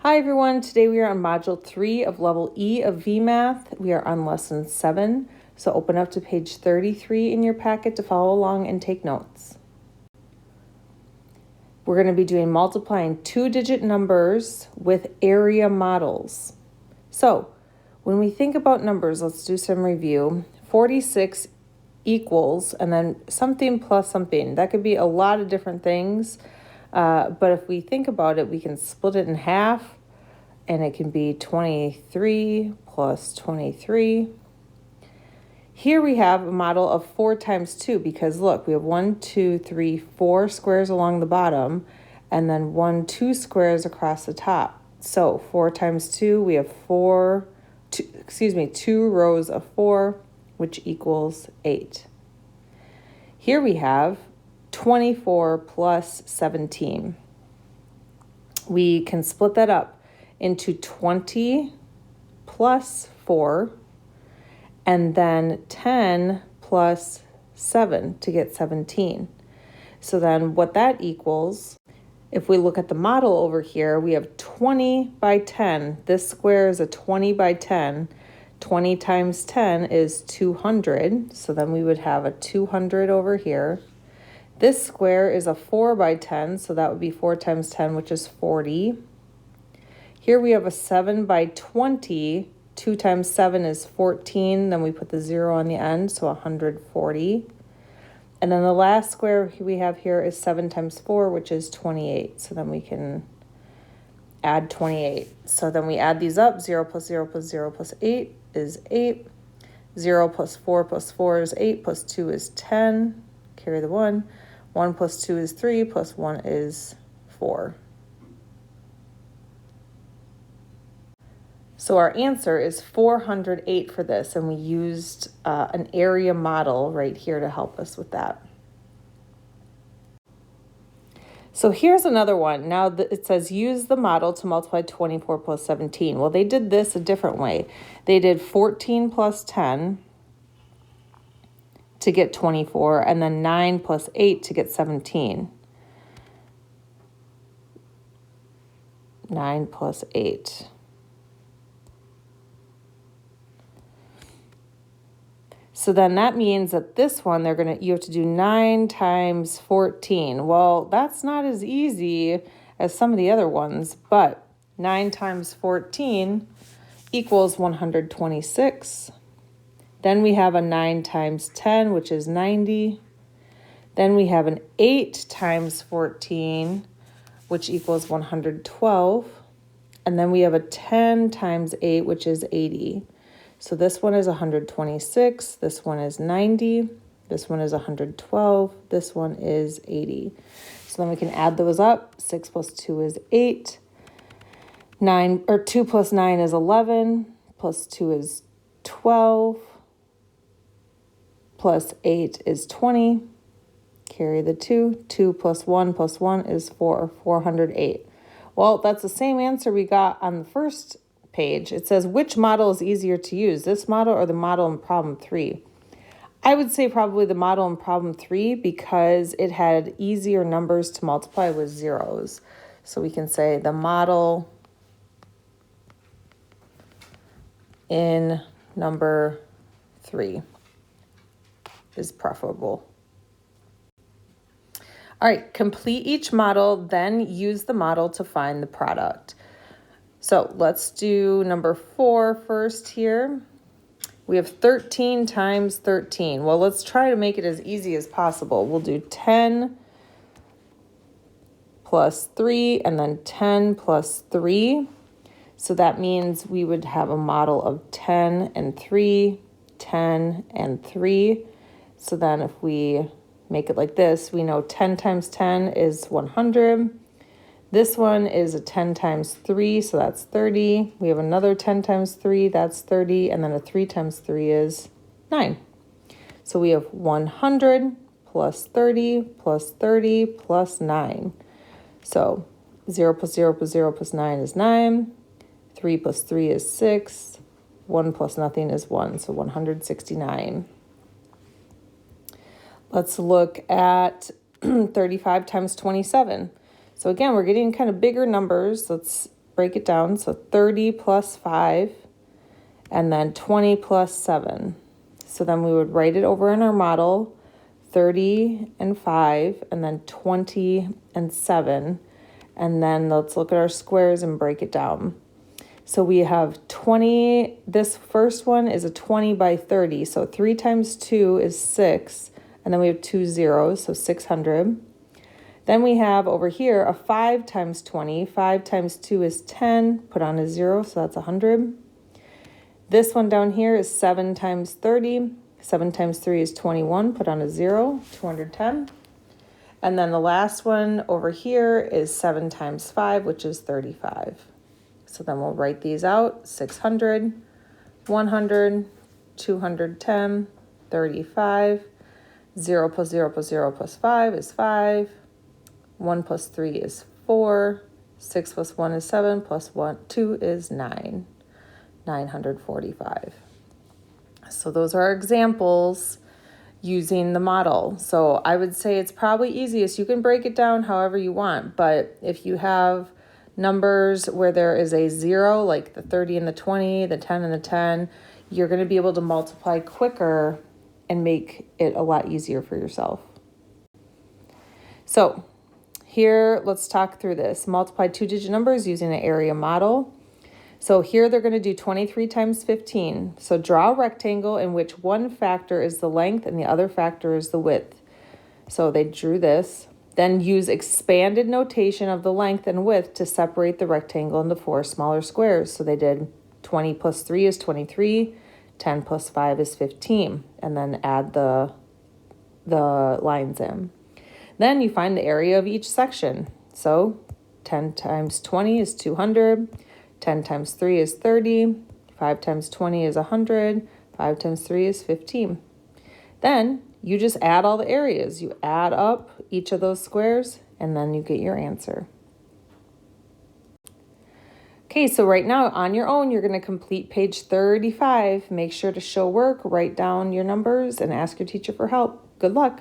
Hi everyone, today we are on Module 3 of Level E of VMath. We are on Lesson 7, so open up to page 33 in your packet to follow along and take notes. We're going to be doing multiplying two-digit numbers with area models. So, when we think about numbers, let's do some review. 46 equals, and then something plus something. That could be a lot of different things, but if we think about it, we can split it in half, and it can be 23 plus 23. Here we have a model of 4 times 2 because look, we have 1, 2, 3, 4 squares along the bottom, and then 1, 2 squares across the top. So 4 times 2, we have 2 rows of 4, which equals 8. Here we have 24 plus 17. We can split that up into 20 plus 4, and then 10 plus 7 to get 17. So then what that equals, if we look at the model over here, we have 20 by 10. This square is a 20 by 10. 20 times 10 is 200, so then we would have a 200 over here. This square is a 4 by 10, so that would be 4 times 10, which is 40. Here we have a 7 by 20. 2 times 7 is 14. Then we put the 0 on the end, so 140. And then the last square we have here is 7 times 4, which is 28. So then we can add 28. So then we add these up. 0 plus 0 plus 0 plus 8 is 8. 0 plus 4 is 8, plus 2 is 10. Carry the 1. 1 plus 2 is 3, plus 1 is 4. So our answer is 408 for this, and we used an area model right here to help us with that. So here's another one. Now it says use the model to multiply 24 plus 17. Well, they did this a different way. They did 14 plus 10 to get 24, and then 9 plus 8 to get 17. 9 plus 8. So then that means that this one, you have to do 9 times 14. Well, that's not as easy as some of the other ones, but 9 times 14 equals 126. Then we have a 9 times 10, which is 90. Then we have an 8 times 14, which equals 112. And then we have a 10 times 8, which is 80. So this one is 126, this one is 90, this one is 112, this one is 80. So then we can add those up. 6 plus 2 is 8. 2 plus 9 is 11, plus 2 is 12, plus 8 is 20. Carry the 2. 2 plus 1 is 4, 408. Well, that's the same answer we got on the first page. It says, which model is easier to use, this model or the model in problem 3? I would say probably the model in problem 3 because it had easier numbers to multiply with zeros. So we can say the model in number 3 is preferable. All right, complete each model, then use the model to find the product. So let's do number 4 first here. We have 13 times 13. Well, let's try to make it as easy as possible. We'll do 10 plus 3 and then 10 plus 3. So that means we would have a model of 10 and 3, 10 and 3. So then if we make it like this, we know 10 times 10 is 100. This one is a 10 times 3, so that's 30. We have another 10 times 3, that's 30. And then a 3 times 3 is 9. So we have 100 plus 30 plus 30 plus 9. So 0 plus 0 plus 0 plus 9 is 9. 3 plus 3 is 6. 1 plus nothing is 1, so 169. Let's look at 35 times 27. So again, we're getting kind of bigger numbers. Let's break it down. So 30 plus 5, and then 20 plus 7. So then we would write it over in our model, 30 and 5, and then 20 and 7. And then let's look at our squares and break it down. So we have 20, this first one is a 20 by 30. So 3 times 2 is 6, and then we have 2 zeros, so 600. Then we have over here a 5 times 20. 5 times 2 is 10, put on a 0, so that's 100. This one down here is 7 times 30. 7 times 3 is 21, put on a 0, 210. And then the last one over here is 7 times 5, which is 35. So then we'll write these out, 600, 100, 210, 35, 0 plus 0 plus 0 plus 5 is 5, 1 plus 3 is 4, 6 plus 1 is 7, plus 2 is 9, 945. So those are our examples using the model. So I would say it's probably easiest. You can break it down however you want, but if you have numbers where there is a 0, like the 30 and the 20, the 10 and the 10, you're going to be able to multiply quicker and make it a lot easier for yourself. So here, let's talk through this. Multiply 2-digit numbers using an area model. So here they're going to do 23 times 15. So draw a rectangle in which one factor is the length and the other factor is the width. So they drew this. Then use expanded notation of the length and width to separate the rectangle into 4 smaller squares. So they did 20 plus 3 is 23, 10 plus 5 is 15, and then add the lines in. Then you find the area of each section. So 10 times 20 is 200, 10 times 3 is 30, 5 times 20 is 100, 5 times 3 is 15. Then you just add all the areas. You add up each of those squares, and then you get your answer. Okay, so right now on your own, you're going to complete page 35. Make sure to show work, write down your numbers, and ask your teacher for help. Good luck.